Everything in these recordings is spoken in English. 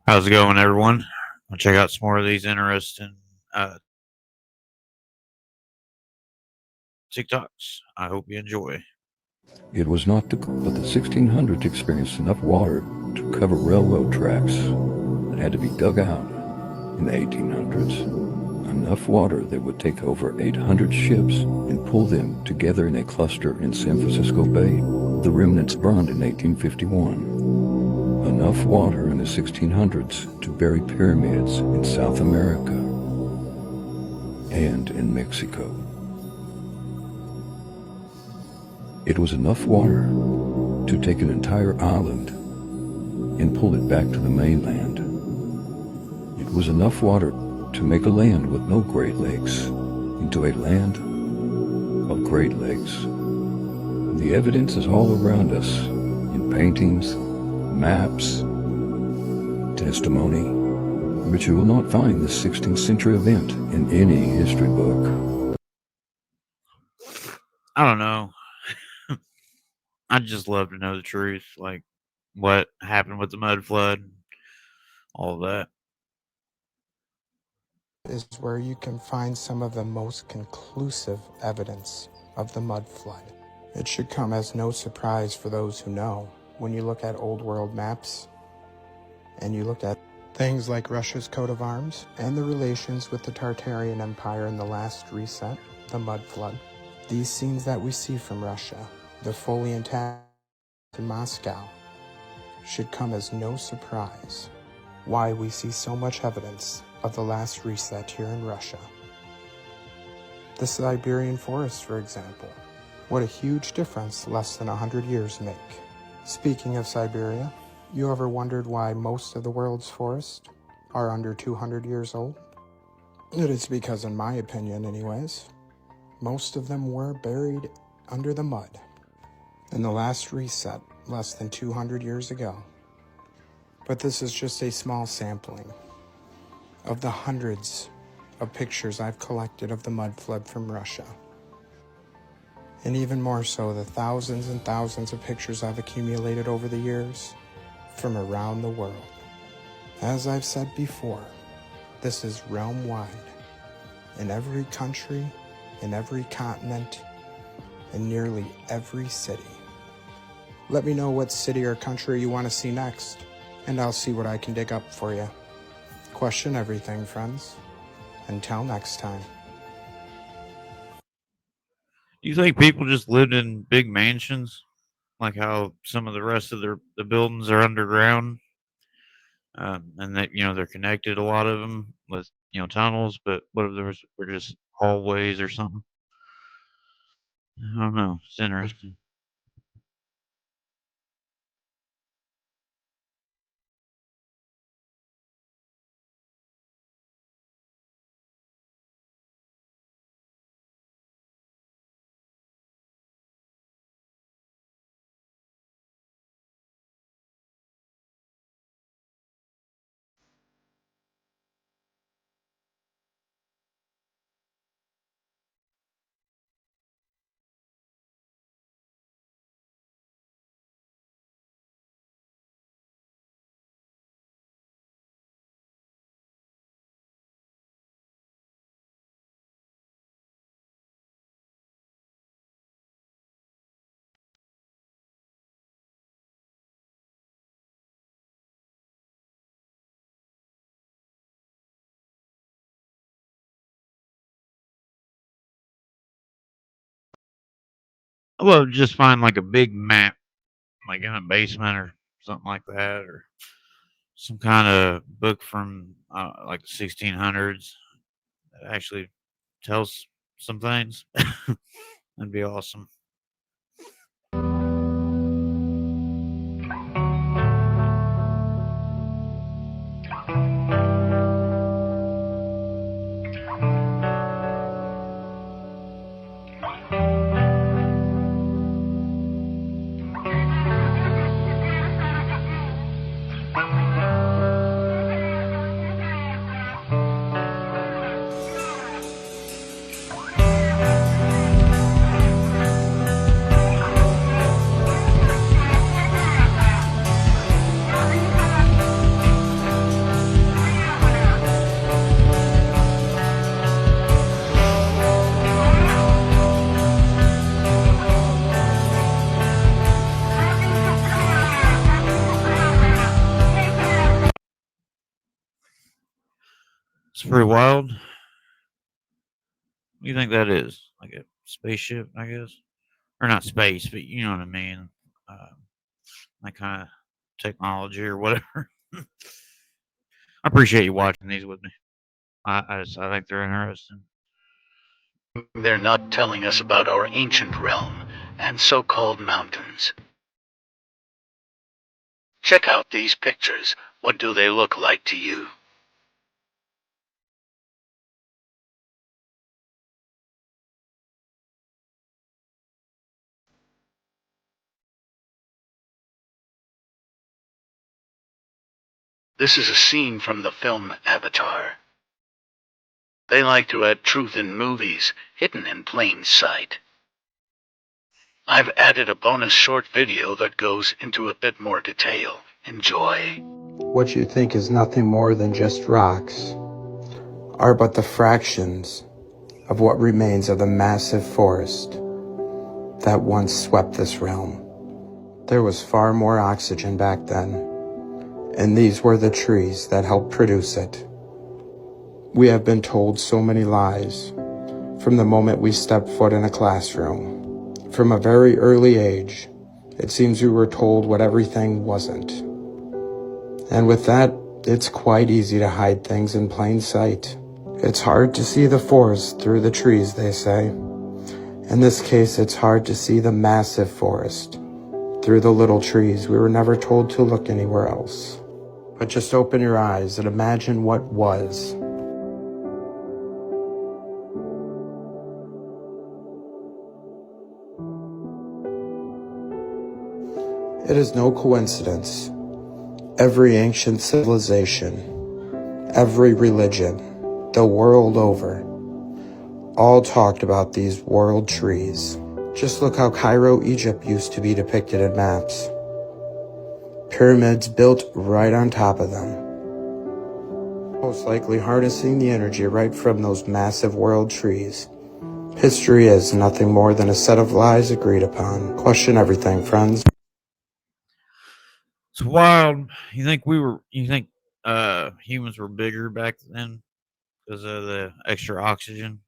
How's it going, everyone? I'll check out some more of these interesting uh, TikToks. I hope you enjoy. It was not but the 1600s experienced enough water to cover railroad tracks that had to be dug out. In the 1800s, enough water that would take over 800 ships and pull them together in a cluster in San Francisco Bay. The remnants burned in 1851. Enough water in the 1600s to bury pyramids in South America and in Mexico. It was enough water to take an entire island and pull it back to the mainland. It was enough water to make a land with no Great Lakes into a land of Great Lakes. The evidence is all around us in paintings, maps, testimony, but you will not find this 16th century event in any history book. I don't know. I'd just love to know the truth, like what happened with the mud flood, all of that. Is where you can find some of the most conclusive evidence of the mud flood. It should come as no surprise for those who know when you look at old world maps and you look at things like Russia's coat of arms and the relations with the Tartarian Empire in the last reset, the mud flood. These scenes that we see from Russia, the fully intact in Moscow, should come as no surprise why we see so much evidence of the last reset here in Russia. The Siberian forest, for example. What a huge difference less than 100 years make. Speaking of Siberia, you ever wondered why most of the world's forests are under 200 years old? It is because, in my opinion anyways, most of them were buried under the mud in the last reset less than 200 years ago. But this is just a small sampling of the hundreds of pictures I've collected of the mud flood from Russia. And even more so, the thousands and thousands of pictures I've accumulated over the years from around the world. As I've said before, this is realm-wide. In every country, in every continent, in nearly every city. Let me know what city or country you want to see next, and I'll see what I can dig up for you. Question everything, friends. Until next time. Do you think people just lived in big mansions, like how some of the rest of the buildings are underground, and that they're connected, a lot of them with tunnels? But what if there were just hallways or something? I don't know. It's interesting. Well, just find like a big map, like in a basement or something like that, or some kind of book from like the 1600s that actually tells some things. That'd be awesome. It's pretty wild. What do you think that is? Like a spaceship, I guess, or not space, but you know what I mean. Uh, that kind of technology or whatever. I appreciate you watching these with me. I think they're interesting. They're not telling us about our ancient realm and so-called mountains. Check out these pictures. What do they look like to you? This is a scene from the film Avatar. They like to add truth in movies, hidden in plain sight. I've added a bonus short video that goes into a bit more detail. Enjoy. What you think is nothing more than just rocks are but the fractions of what remains of the massive forest that once swept this realm. There was far more oxygen back then, and these were the trees that helped produce it. We have been told so many lies from the moment we stepped foot in a classroom. From a very early age, it seems we were told what everything wasn't. And with that, it's quite easy to hide things in plain sight. It's hard to see the forest through the trees, they say. In this case, it's hard to see the massive forest through the little trees. We were never told to look anywhere else. But just open your eyes and imagine what was. It is no coincidence. Every ancient civilization, every religion, the world over, all talked about these world trees. Just look how Cairo, Egypt used to be depicted in maps. Pyramids built right on top of them. Most likely harnessing the energy right from those massive world trees. History is nothing more than a set of lies agreed upon. Question everything, friends. It's wild. You think humans were bigger back then because of the extra oxygen?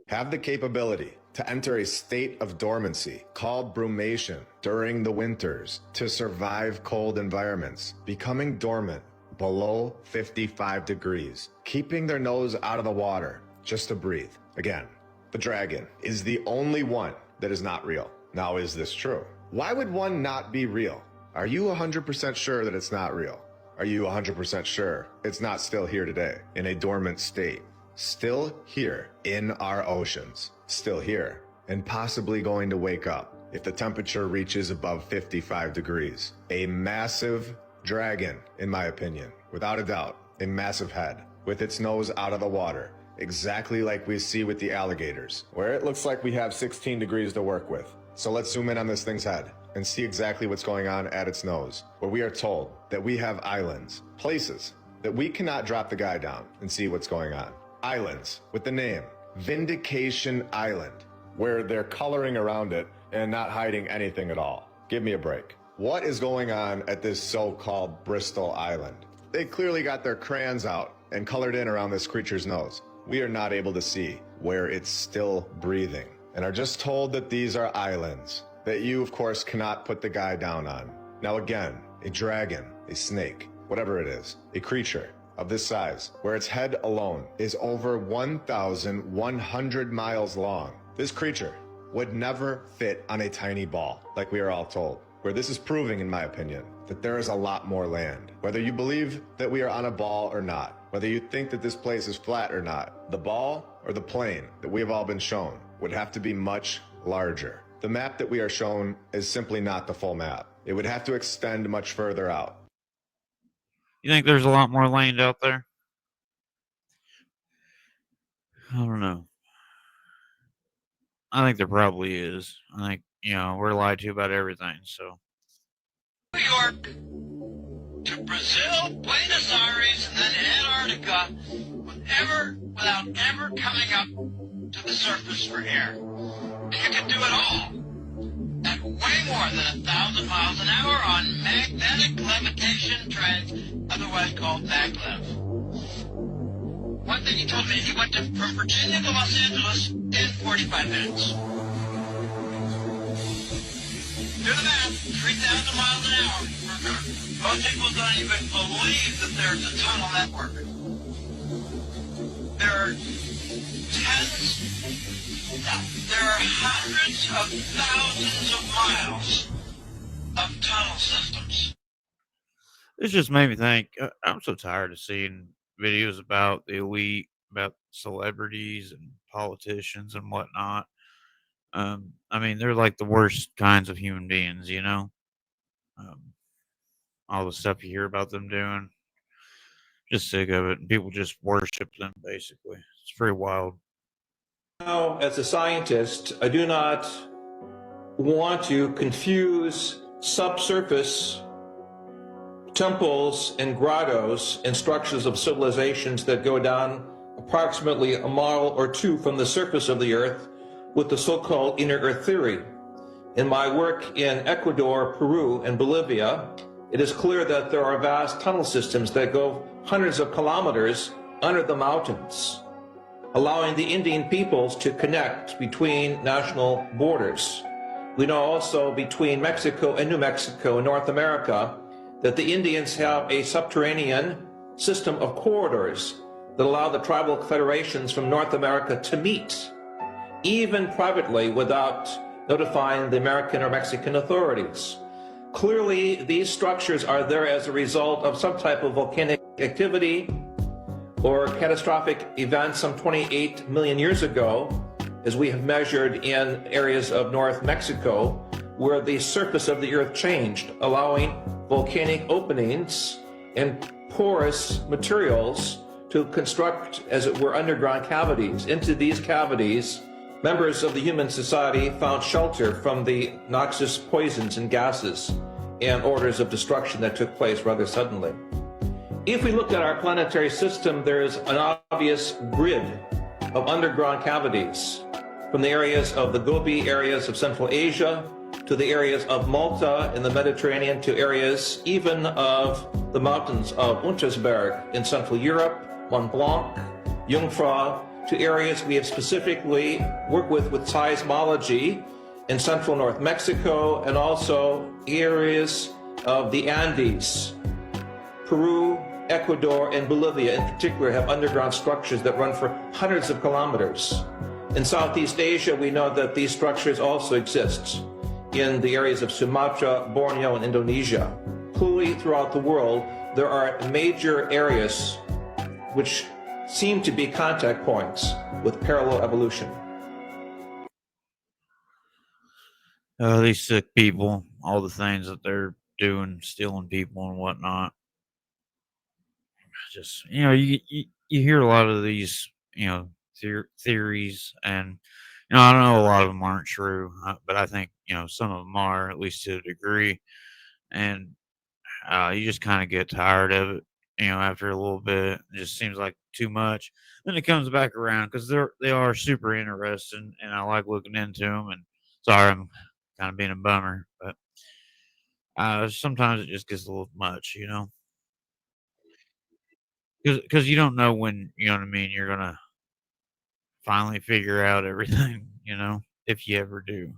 Have the capability to enter a state of dormancy called brumation during the winters to survive cold environments, becoming dormant below 55 degrees, keeping their nose out of the water just to breathe. Again, the dragon is the only one that is not real. Now, is this true? Why would one not be real? Are you 100% sure that it's not real? Are you 100% sure it's not still here today in a dormant state? Still here in our oceans, still here, and possibly going to wake up if the temperature reaches above 55 degrees. A massive dragon, in my opinion, without a doubt, a massive head with its nose out of the water, exactly like we see with the alligators, where it looks like we have 16 degrees to work with. So let's zoom in on this thing's head and see exactly what's going on at its nose, where we are told that we have islands, places that we cannot drop the guy down and see what's going on. Islands with the name Vindication Island, where they're coloring around it and not hiding anything at all. Give me a break. What is going on at this so-called Bristol Island? They clearly got their crayons out and colored in around this creature's nose. We are not able to see where it's still breathing and are just told that these are islands that you, of course, cannot put the guy down on. Now again, a dragon, a snake, whatever it is, a creature of this size, where its head alone is over 1,100 miles long. This creature would never fit on a tiny ball, like we are all told. Where this is proving, in my opinion, that there is a lot more land. Whether you believe that we are on a ball or not, whether you think that this place is flat or not, the ball or the plane that we have all been shown would have to be much larger. The map that we are shown is simply not the full map. It would have to extend much further out. You think there's a lot more land out there? I don't know. I think there probably is. I think, we're lied to about everything, so. New York to Brazil, Buenos Aires, and then Antarctica without ever coming up to the surface for air. And you can do it all at way more than 1,000 miles an hour on magnetic levitation trance, otherwise called maglev. One thing he told me, he went from Virginia to Los Angeles in 45 minutes. Do the math, 3,000 miles an hour. Most people don't even believe that there's a tunnel network. There are hundreds of thousands of miles of tunnel systems. This just made me think. I'm so tired of seeing videos about the elite, about celebrities and politicians and whatnot. I mean, they're like the worst kinds of human beings, you know. Um, all the stuff you hear about them doing, just sick of it, and people just worship them. Basically, it's pretty wild. Now, as a scientist, I do not want to confuse subsurface temples and grottos and structures of civilizations that go down approximately a mile or two from the surface of the earth with the so-called inner earth theory. In my work in Ecuador, Peru, and Bolivia, it is clear that there are vast tunnel systems that go hundreds of kilometers under the mountains, allowing the Indian peoples to connect between national borders. We know also between Mexico and New Mexico in North America that the Indians have a subterranean system of corridors that allow the tribal federations from North America to meet, even privately, without notifying the American or Mexican authorities. Clearly, these structures are there as a result of some type of volcanic activity or catastrophic events some 28 million years ago, as we have measured in areas of North Mexico, where the surface of the earth changed, allowing volcanic openings and porous materials to construct, as it were, underground cavities. Into these cavities, members of the human society found shelter from the noxious poisons and gases and orders of destruction that took place rather suddenly. If we look at our planetary system, there is an obvious grid of underground cavities, from the areas of the Gobi areas of Central Asia to the areas of Malta in the Mediterranean, to areas even of the mountains of Untersberg in Central Europe, Mont Blanc, Jungfrau, to areas we have specifically worked with seismology in central North Mexico, and also areas of the Andes. Peru, Ecuador, and Bolivia in particular have underground structures that run for hundreds of kilometers. In Southeast Asia, we know that these structures also exist in the areas of Sumatra, Borneo, and Indonesia. Clearly, throughout the world, there are major areas which seem to be contact points with parallel evolution. These sick people, all the things that they're doing, stealing people and whatnot. Just you hear a lot of these theories, and I know a lot of them aren't true, but I think some of them are, at least to a degree, and you just kind of get tired of it. After a little bit, it just seems like too much. Then it comes back around because they are super interesting, and I like looking into them. And sorry, I'm kind of being a bummer, but sometimes it just gets a little much, because you don't know when, you know what I mean, you're gonna finally figure out everything, if you ever do.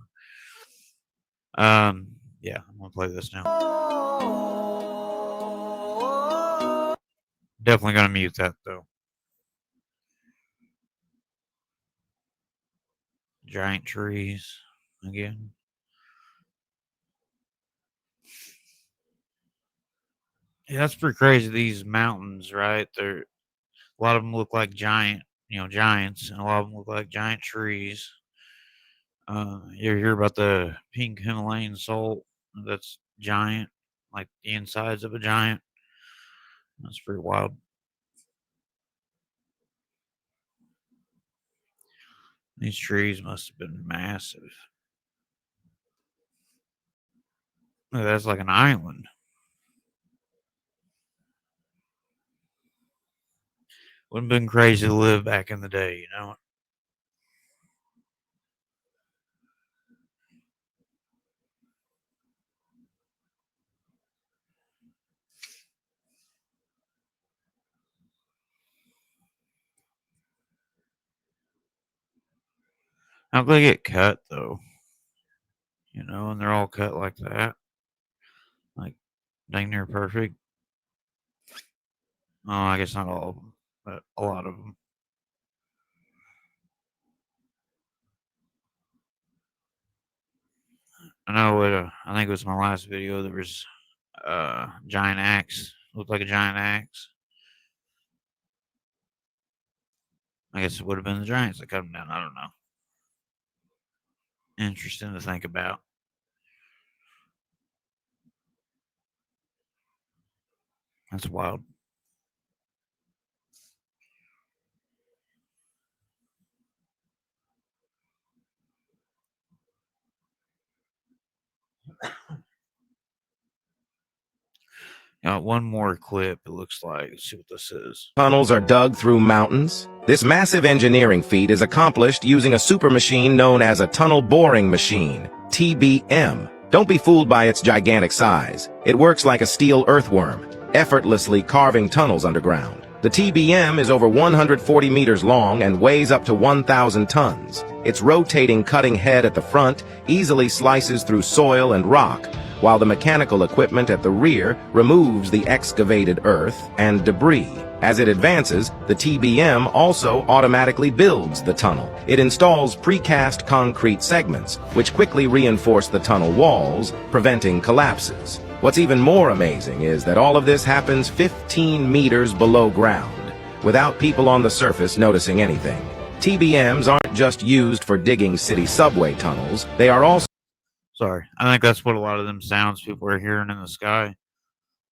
Yeah, I'm gonna play this now. Definitely gonna mute that though. Giant trees again. Yeah, that's pretty crazy. These mountains, right? They're a lot of them look like giants, and a lot of them look like giant trees. You ever hear about the pink Himalayan salt? That's giant, like the insides of a giant. That's pretty wild. These trees must have been massive. Look, that's like an island. Would have been crazy to live back in the day. How'd they get cut though? You know, and they're all cut like that, like dang near perfect. Oh, I guess not all of them, but a lot of them. I know it. I think it was my last video. There was giant axe. Looked like a giant axe. I guess it would have been the giants that cut them down. I don't know. Interesting to think about. That's wild. Got one more clip. It looks like. Let's see what this is. Tunnels are dug through mountains. This massive engineering feat is accomplished using a super machine known as a tunnel boring machine, TBM. Don't be fooled by its gigantic size. It works like a steel earthworm, effortlessly carving tunnels underground. The TBM is over 140 meters long and weighs up to 1,000 tons. Its rotating cutting head at the front easily slices through soil and rock, while the mechanical equipment at the rear removes the excavated earth and debris. As it advances, the TBM also automatically builds the tunnel. It installs precast concrete segments, which quickly reinforce the tunnel walls, preventing collapses. What's even more amazing is that all of this happens 15 meters below ground, without people on the surface noticing anything. TBMs aren't just used for digging city subway tunnels, they are also Sorry. I think that's what a lot of them sounds people are hearing in the sky.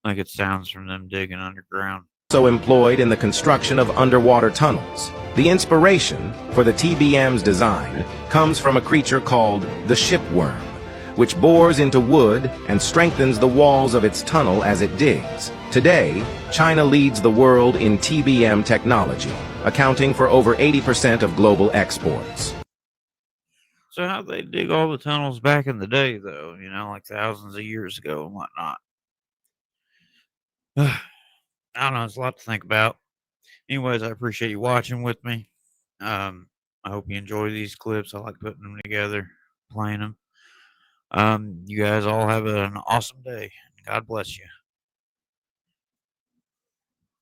Like it sounds from them digging underground. employed in the construction of underwater tunnels. The inspiration for the TBM's design comes from a creature called the shipworm, which bores into wood and strengthens the walls of its tunnel as it digs. Today, China leads the world in TBM technology, accounting for over 80% of global exports. So how they dig all the tunnels back in the day, though? You know, like thousands of years ago and whatnot. I don't know. It's a lot to think about. Anyways, I appreciate you watching with me. I hope you enjoy these clips. I like putting them together, playing them. You guys all have an awesome day. God bless you.